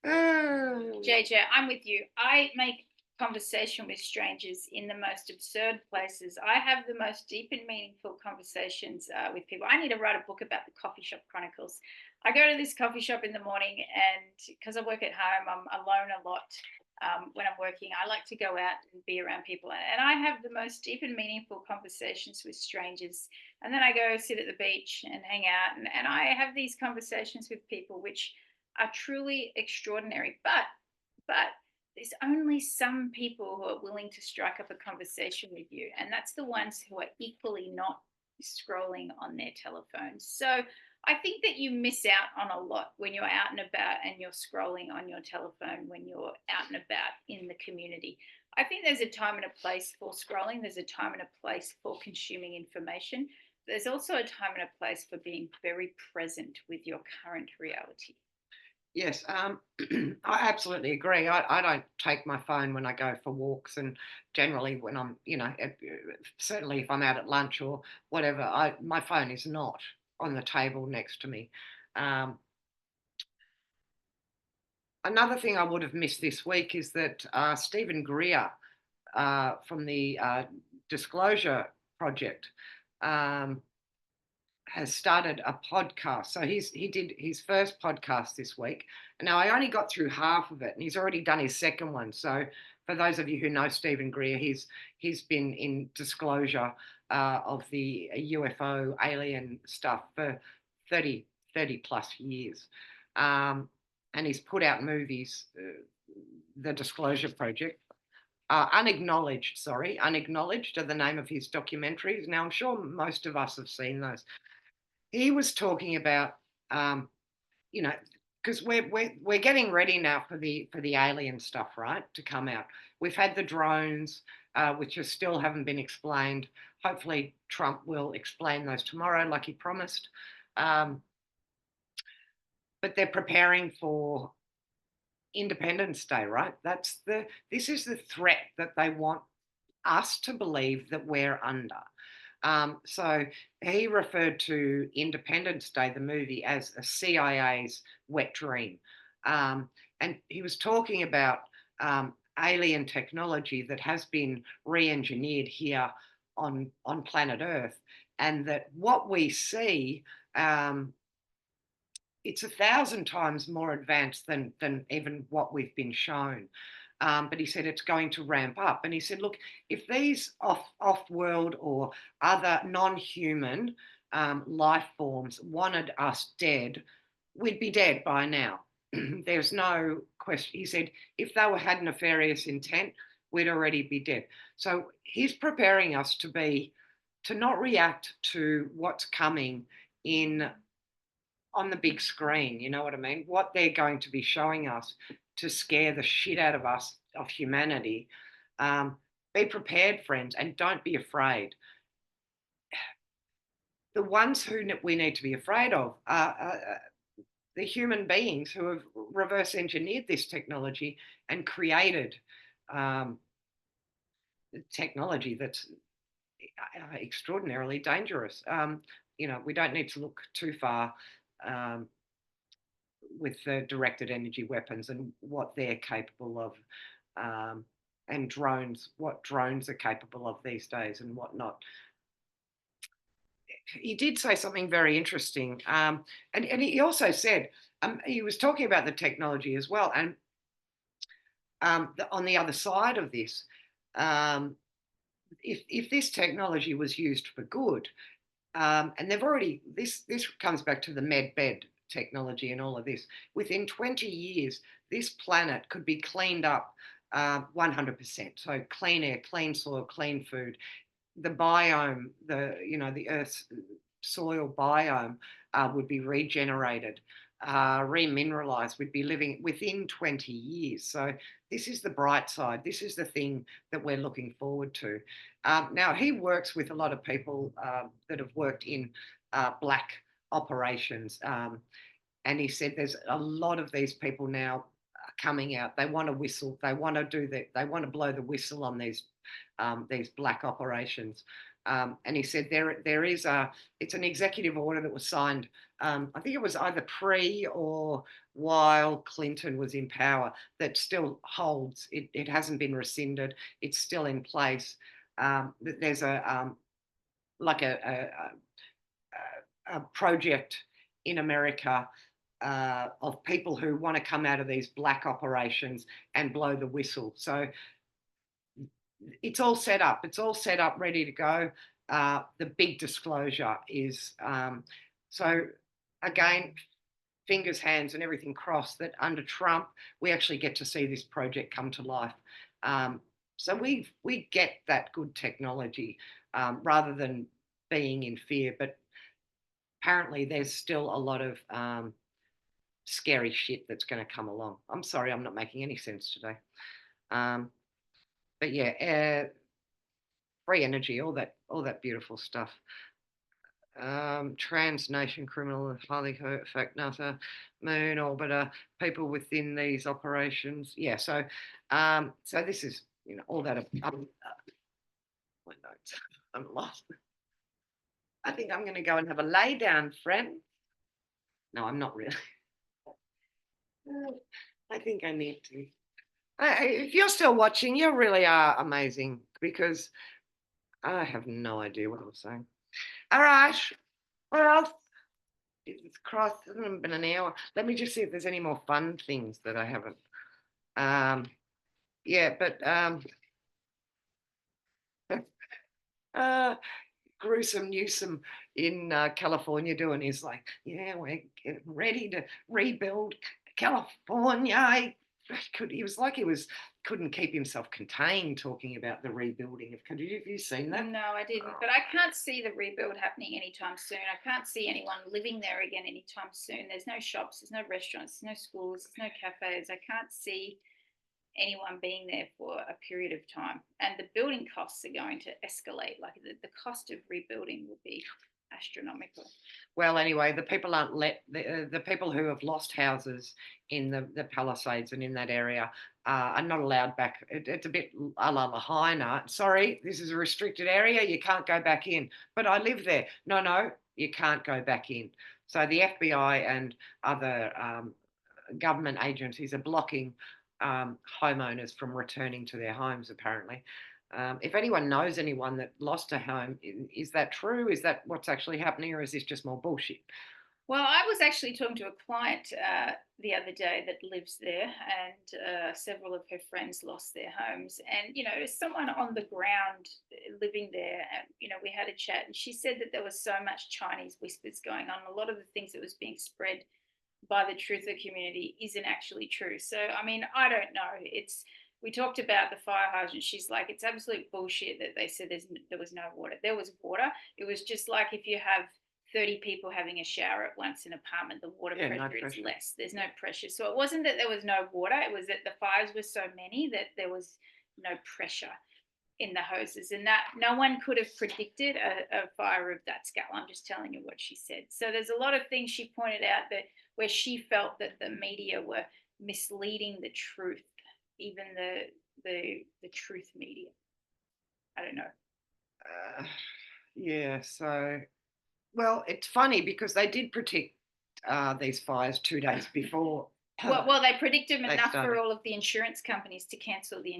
JJ, I'm with you. I make conversation with strangers in the most absurd places. I have the most deep and meaningful conversations with people. I need to write a book about the coffee shop chronicles. I go to this coffee shop in the morning, and because I work at home, I'm alone a lot. When I'm working, I like to go out and be around people, and I have the most deep and meaningful conversations with strangers. And then I go sit at the beach and hang out, and I have these conversations with people which are truly extraordinary. But there's only some people who are willing to strike up a conversation with you, and that's the ones who are equally not scrolling on their telephones. So I think that you miss out on a lot when you're out and about and you're scrolling on your telephone when you're out and about in the community. I think there's a time and a place for scrolling. There's a time and a place for consuming information. There's also a time and a place for being very present with your current reality. Yes, I absolutely agree. I don't take my phone when I go for walks, and generally when I'm, certainly if I'm out at lunch or whatever, my phone is not on the table next to me. Um, Another thing I would have missed this week is that Stephen Greer from the Disclosure Project um, has started a podcast. So he did his first podcast this week. And now I only got through half of it, and he's already done his second one. So for those of you who know Stephen Greer, he's been in disclosure of the UFO alien stuff for 30 plus years. Um, and he's put out movies, the Disclosure Project. Unacknowledged are the name of his documentaries. Now, I'm sure most of us have seen those. He was talking about, um, you know, because we're getting ready now for the alien stuff, right, to come out. We've had the drones, which are still haven't been explained. Hopefully, Trump will explain those tomorrow, like he promised. Um, but they're preparing for Independence Day, right? This is the threat that they want us to believe that we're under. So he referred to Independence Day, the movie, as a CIA's wet dream. Um, and he was talking about alien technology that has been re engineered here on planet Earth, and that what we see. It's 1,000 times more advanced than even what we've been shown. But he said it's going to ramp up. And he said, look, if these off world or other non human life forms wanted us dead, we'd be dead by now. There's no question. He said, if they had nefarious intent, we'd already be dead. So he's preparing us to not react to what's coming in on the big screen, you know what I mean? What they're going to be showing us to scare the shit out of us, of humanity. Um, be prepared, friends, and don't be afraid. The ones who we need to be afraid of are the human beings who have reverse engineered this technology and created um, technology that's extraordinarily dangerous. We don't need to look too far um, with the directed energy weapons and what they're capable of, and drones, what drones are capable of these days and whatnot. He did say something very interesting, and he also said he was talking about the technology as well, and on the other side of this, um, if this technology was used for good, and they've already this comes back to the med bed technology and all of this. Within 20 years, this planet could be cleaned up 100%. So clean air, clean soil, clean food. The biome, the Earth's soil biome would be regenerated, remineralized. We'd be living within 20 years. So this is the bright side. This is the thing that we're looking forward to. Now, he works with a lot of people that have worked in black operations. And he said there's a lot of these people now coming out. They want to whistle. They want to do that. They want to blow the whistle on these black operations. And he said there is it's an executive order that was signed. I think it was either pre or while Clinton was in power, that still holds. It hasn't been rescinded. It's still in place. There's like a project in America of people who want to come out of these black operations and blow the whistle. So it's all set up. It's all set up, ready to go. The big disclosure is so again, fingers, hands, and everything crossed that under Trump we actually get to see this project come to life. So we get that good technology rather than being in fear. But apparently, there's still a lot of scary shit that's going to come along. I'm sorry, I'm not making any sense today. But yeah, free energy, all that beautiful stuff. transnation criminal, highly fact nutter, moon orbiter, people within these operations. Yeah, so this is all that. My notes. I'm lost. I think I'm going to go and have a lay down, friend. No, I'm not really. I think I need to. If you're still watching, you really are amazing because I have no idea what I'm saying. All right. Well, Jesus Christ, it hasn't been an hour. Let me just see if there's any more fun things that I haven't. Yeah, but uh, Gruesome Newsom in California doing his like, yeah, we're getting ready to rebuild California. He was like he couldn't keep himself contained talking about the rebuilding of. Have you seen that? No, I didn't. But I can't see the rebuild happening anytime soon. I can't see anyone living there again anytime soon. There's no shops, there's no restaurants, there's no schools, there's no cafes. I can't see anyone being there for a period of time. And the building costs are going to escalate. Like the cost of rebuilding will be astronomical. Well, anyway, the people aren't the people who have lost houses in the Palisades and in that area are not allowed back. It's a bit a la Lahaina. Sorry, this is a restricted area. You can't go back in. But I live there. No, you can't go back in. So the FBI and other government agencies are blocking homeowners from returning to their homes, apparently. If anyone knows anyone that lost a home, is that true? Is that what's actually happening, or is this just more bullshit? Well, I was actually talking to a client the other day that lives there, and several of her friends lost their homes. And, as someone on the ground living there, and, we had a chat, and she said that there was so much Chinese whispers going on. A lot of the things that was being spread by the truther community isn't actually true. So, I mean, I don't know. We talked about the fire hydrant. She's like, it's absolute bullshit that they said there was no water. There was water. It was just like if you have 30 people having a shower at once in an apartment, the water pressure is less. There's no pressure. So it wasn't that there was no water. It was that the fires were so many that there was no pressure in the hoses, and that no one could have predicted a fire of that scale. I'm just telling you what she said. So there's a lot of things she pointed out that where she felt that the media were misleading the truth, even the truth media. I don't know. Yeah. So, well, it's funny because they did predict these fires 2 days before. Well, they predicted enough for all of the insurance companies to cancel the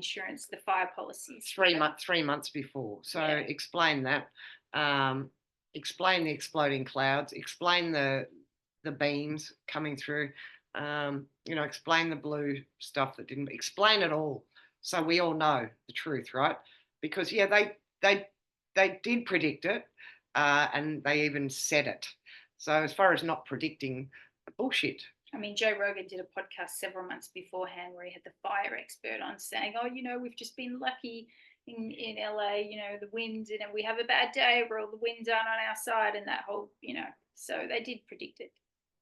fire policies. 3 months before. So yeah. Explain that. Explain the exploding clouds. Explain the beams coming through. Explain the blue stuff that didn't. Explain it all, so we all know the truth, right? Because yeah, they did predict it, and they even said it. So as far as not predicting, bullshit. I mean, Joe Rogan did a podcast several months beforehand where he had the fire expert on saying, oh, we've just been lucky in LA, the winds, we have a bad day where all the winds aren't on our side, and that whole, so they did predict it.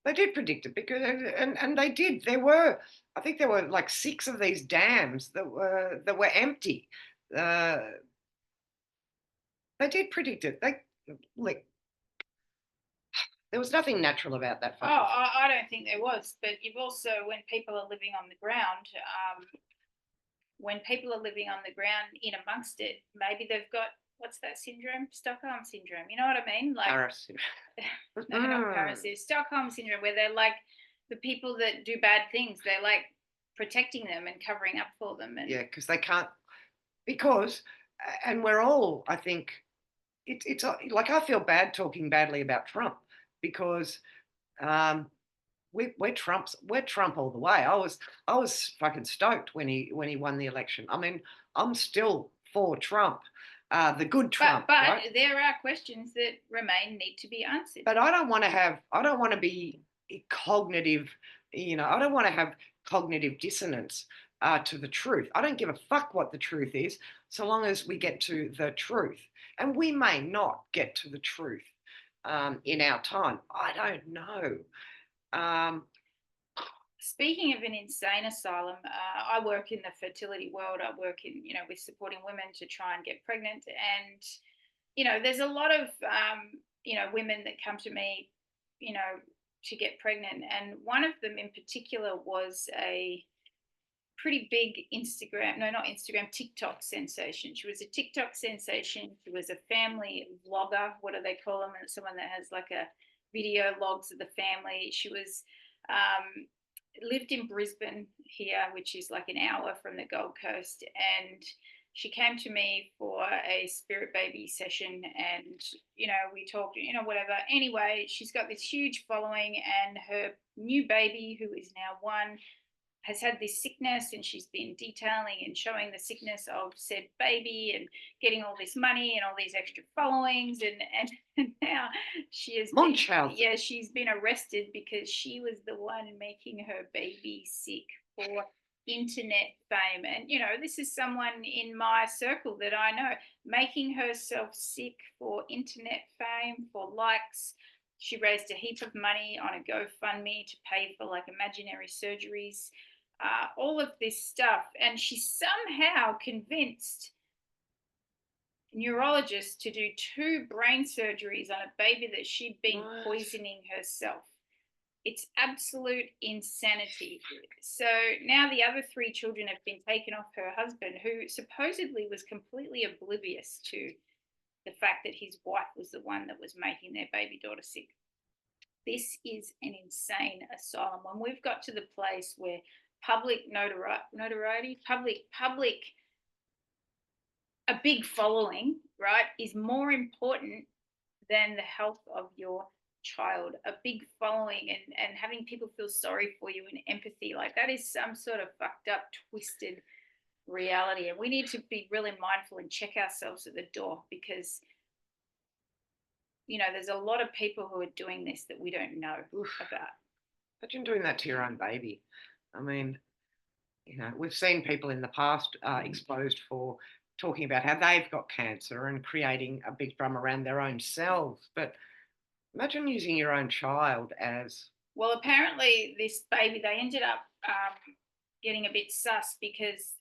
They did predict it because, and they did. I think there were like 6 of these dams that were empty. They did predict it. There was nothing natural about that. Oh, I don't think there was. But you've also, when people are living on the ground, in amongst it, maybe they've got, what's that syndrome? Stockholm syndrome. You know what I mean? Like Paris. No, not Paris. It's Stockholm syndrome, where they're like the people that do bad things. They're like protecting them and covering up for them. And yeah, because they can't. And we're all, I think, it's like I feel bad talking badly about Trump because we're Trump all the way. I was fucking stoked when he won the election. I mean, I'm still for Trump, the good Trump. But right? There are questions that need to be answered. But I don't want to be cognitive. I don't want to have cognitive dissonance to the truth. I don't give a fuck what the truth is, so long as we get to the truth. And we may not get to the truth in our time. I don't know. Speaking of an insane asylum, I work in the fertility world. I work in, with supporting women to try and get pregnant. And, there's a lot of women that come to me, to get pregnant. And one of them in particular was a pretty big Instagram, no, not Instagram, TikTok sensation. She was a TikTok sensation. She was a family vlogger. What do they call them? And someone that has like a video logs of the family. She was lived in Brisbane here, which is like an hour from the Gold Coast. And she came to me for a spirit baby session, and we talked, whatever. Anyway, she's got this huge following, and her new baby, who is now 1, has had this sickness, and she's been detailing and showing the sickness of said baby and getting all this money and all these extra followings, and now she has Munchausen. she's been arrested because she was the one making her baby sick for internet fame. And this is someone in my circle that I know, making herself sick for internet fame, for likes. She raised a heap of money on a GoFundMe to pay for like imaginary surgeries, all of this stuff. And she somehow convinced neurologists to do 2 brain surgeries on a baby that she'd been poisoning herself. It's absolute insanity. So now the other 3 children have been taken off her husband, who supposedly was completely oblivious to the fact that his wife was the one that was making their baby daughter sick. This is an insane asylum. When we've got to the place where public notoriety, a big following, right, is more important than the health of your child. A big following and having people feel sorry for you and empathy, like that is some sort of fucked up, twisted reality. And we need to be really mindful and check ourselves at the door, because there's a lot of people who are doing this that we don't know about. Imagine doing that to your own baby. I mean, we've seen people in the past exposed for talking about how they've got cancer and creating a big drum around their own selves. But imagine using your own child as... Well, apparently this baby, they ended up getting a bit sus, because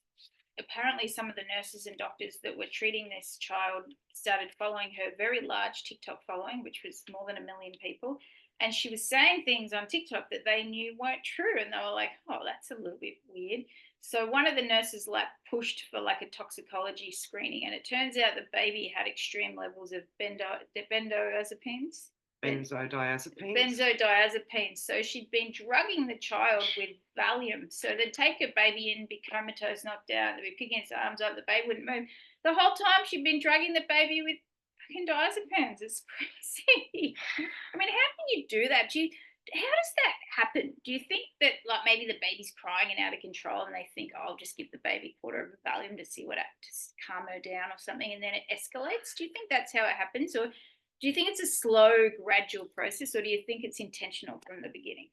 apparently some of the nurses and doctors that were treating this child started following her very large TikTok following, which was more than 1 million people. And she was saying things on TikTok that they knew weren't true. And they were like, oh, that's a little bit weird. So one of the nurses pushed for like a toxicology screening. And it turns out the baby had extreme levels of benzodiazepines. Benzodiazepines. So she'd been drugging the child with Valium. So they'd take her baby in, be comatose, knocked out, they'd be picking its arms up, the baby wouldn't move. The whole time she'd been drugging the baby with fucking diazepams. It's crazy. I mean, how can you do that? How does that happen? Do you think that like maybe the baby's crying and out of control, and they think, oh, I'll just give the baby a quarter of a Valium to see to calm her down or something, and then it escalates? Do you think that's how it happens? Or do you think it's a slow, gradual process, or do you think it's intentional from the beginning?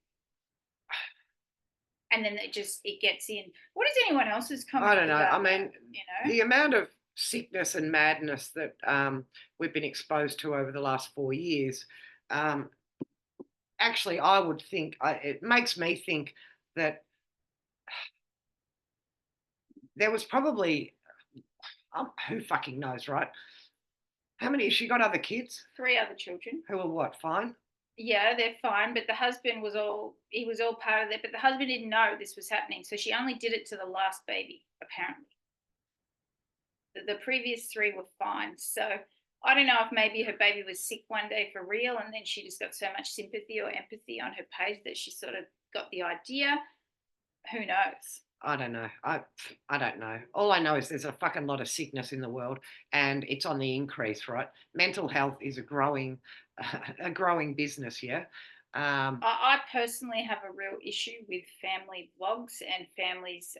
And then it gets in. What is anyone else's comment? I don't know. I mean, the amount of sickness and madness that we've been exposed to over the last 4 years, actually, I would think, it makes me think that there was probably, who fucking knows, right? How many? Has she got other kids? 3 other children. Who are what, fine? Yeah, they're fine, but the husband was all part of it, but the husband didn't know this was happening. So she only did it to the last baby, apparently. The previous 3 were fine. So I don't know if maybe her baby was sick one day for real, and then she just got so much sympathy or empathy on her page that she sort of got the idea. Who knows? I don't know. I don't know. All I know is there's a fucking lot of sickness in the world, and it's on the increase, right? Mental health is a growing business, yeah. I personally have a real issue with family vlogs and families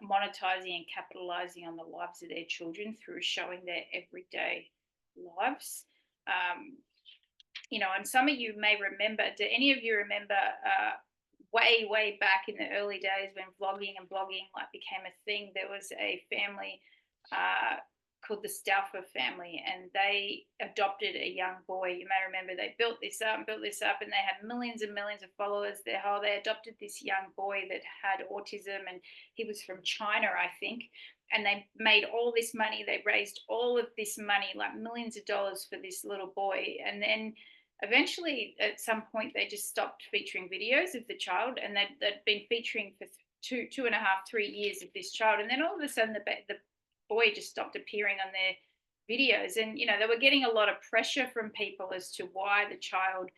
monetizing and capitalizing on the lives of their children through showing their everyday lives. And some of you may remember, do any of you remember way back in the early days when vlogging and blogging became a thing? There was a family called the Stauffer family, and they adopted a young boy. You may remember they built this up, and they had millions and millions of followers. They adopted this young boy that had autism, and he was from China, I think. And they made all this money. They raised all of this money, like millions of dollars, for this little boy. And then eventually, at some point, they just stopped featuring videos of the child, and they'd been featuring for 2.5, 3 years of this child. And then all of a sudden, the boy just stopped appearing on their videos. And they were getting a lot of pressure from people as to why the child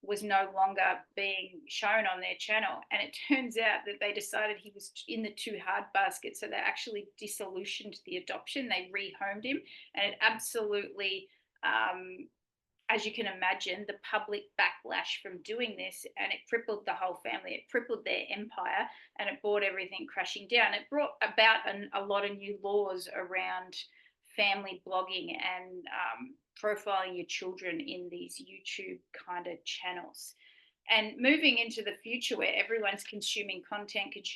was no longer being shown on their channel. And it turns out that they decided he was in the too hard basket, so they actually dissolutioned the adoption. They rehomed him, and it absolutely, as you can imagine, the public backlash from doing this, and it crippled the whole family. It crippled their empire, and it brought everything crashing down. It brought about a lot of new laws around family blogging and profiling your children in these YouTube kind of channels. And moving into the future where everyone's consuming content, it's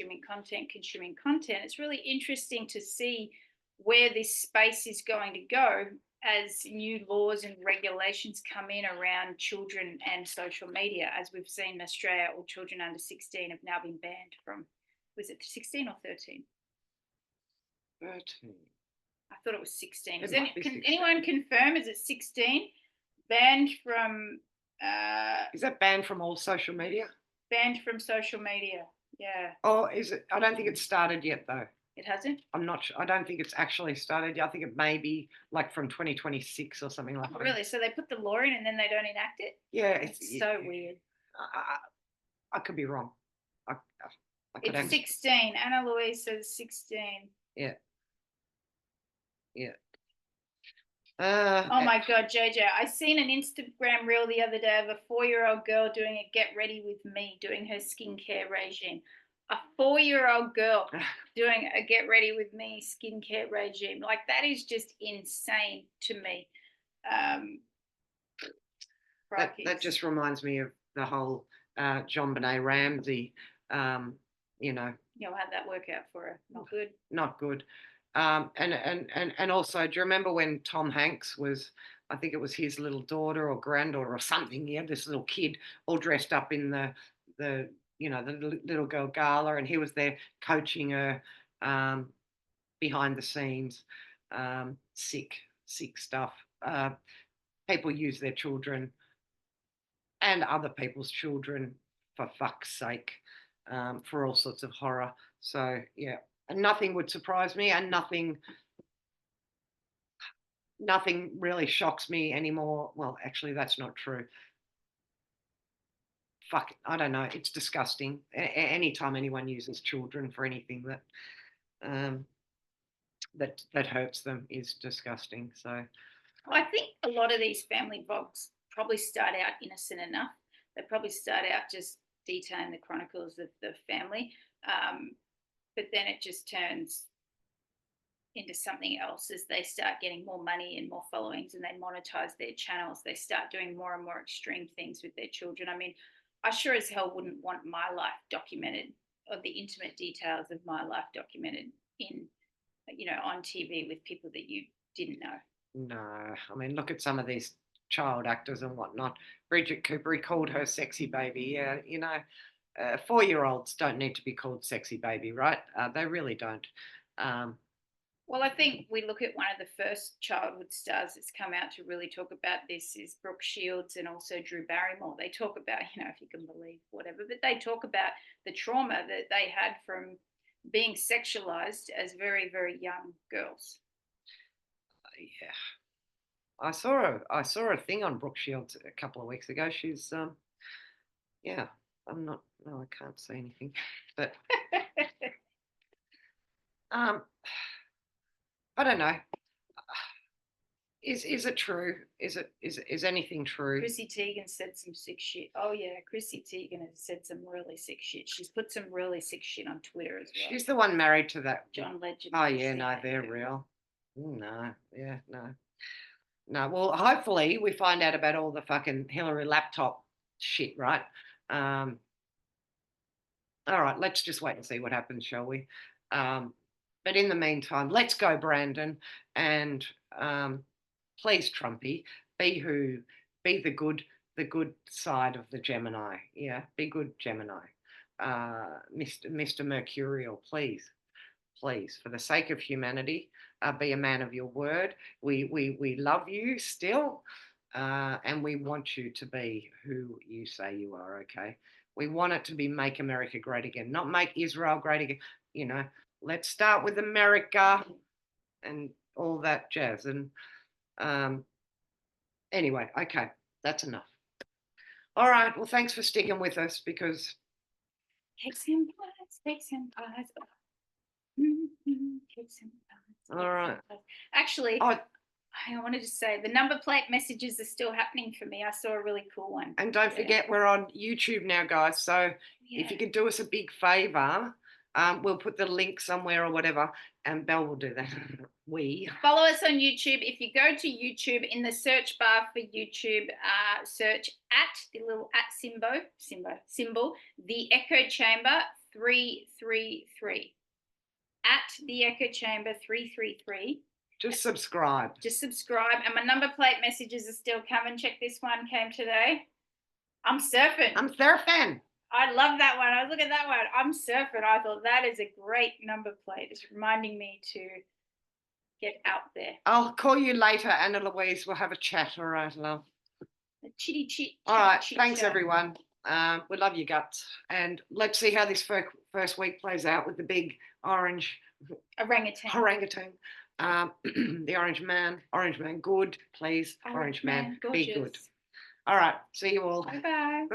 really interesting to see where this space is going to go as new laws and regulations come in around children and social media. As we've seen in Australia, all children under 16 have now been banned from, was it 16 or 13? 13. I thought it was 16. Can anyone confirm? Is it 16? Banned from. Is that banned from all social media? Banned from social media. Yeah. Oh, is it? I don't think it's started yet, though. It hasn't? I'm not sure. I don't think it's actually started yet. I think it may be like from 2026 or something like that. Really? So they put the law in and then they don't enact it? Yeah. It's so weird. I could be wrong. It's 16. Anna Louise says 16. Yeah. Yeah. Oh my God, JJ. I seen an Instagram reel the other day of a 4-year-old girl doing a get ready with me, doing her skincare regime. A 4-year-old girl doing a get ready with me skincare regime. Like, that is just insane to me. That just reminds me of the whole JonBenet Ramsey, how'd that work out for her? Not good. Not good. And also, do you remember when Tom Hanks was, I think it was his little daughter or granddaughter or something, he had this little kid all dressed up in the little girl gala, and he was there coaching her behind the scenes. Sick stuff. People use their children and other people's children, for fuck's sake, for all sorts of horror. So, yeah. And nothing would surprise me, and nothing really shocks me anymore. Well, actually, that's not true. Fuck, I don't know. It's disgusting. Anytime anyone uses children for anything that hurts them is disgusting. So, I think a lot of these family vlogs probably start out innocent enough. They probably start out just detailing the chronicles of the family. But then it just turns into something else as they start getting more money and more followings, and they monetize their channels. They start doing more and more extreme things with their children. I mean, I sure as hell wouldn't want my life documented, or the intimate details of my life documented on TV with people that you didn't know. No, I mean, look at some of these child actors and whatnot. Bridget Cooper, he called her sexy baby. Yeah, 4-year-olds don't need to be called sexy baby, right? They really don't. Well, I think we look at one of the first childhood stars that's come out to really talk about this is Brooke Shields and also Drew Barrymore. They talk about, if you can believe whatever, but they talk about the trauma that they had from being sexualized as very, very young girls. Yeah. I saw a thing on Brooke Shields a couple of weeks ago. She's yeah. No, I can't say anything. But I don't know. Is it true? Is anything true? Chrissy Teigen said some sick shit. Oh yeah, Chrissy Teigen has said some really sick shit. She's put some really sick shit on Twitter as well. She's the one married to that John Legend. Oh yeah, no, they're real. No, yeah, no. No, well, hopefully we find out about all the fucking Hillary laptop shit, right? All right, let's just wait and see what happens, shall we? But in the meantime, let's go, Brandon, and please, Trumpy, be who, be the good side of the Gemini. Yeah, be good, Gemini. Mr. Mercurial, please, please, for the sake of humanity, be a man of your word. We love you still, and we want you to be who you say you are. Okay, we want it to be make America great again, not make Israel great again. You know, let's start with America and all that jazz. And anyway, okay, that's enough. All right. Well, thanks for sticking with us because Cakes and pies, cakes and pies. Cakes and pies. all right. Actually, Oh, I wanted to say the number plate messages are still happening for me. I saw a really cool one. and don't forget we're on YouTube now, guys. So if you could do us a big favor, we'll put the link somewhere or whatever, and Belle will do that. We follow us on YouTube. If you go to YouTube, in the search bar for YouTube, search at the little at symbol, the Echo Chamber 333. At the Echo Chamber 333. just subscribe. Just subscribe. And my number plate messages are still coming. Check this one came today. I'm surfing. I'm surfing. I love that one. I was looking at that one. I'm surfing. I thought that is a great number plate. It's reminding me to get out there. I'll call you later, Anna Louise. We'll have a chat. All right, love. A chitty chit. All right. chit, Thanks, chat. everyone. We love you guts. And let's see how this first week plays out with the big orange orangutan. The orange man, good, please. Orange man, be good. gorgeous. All right. See you all. Bye bye.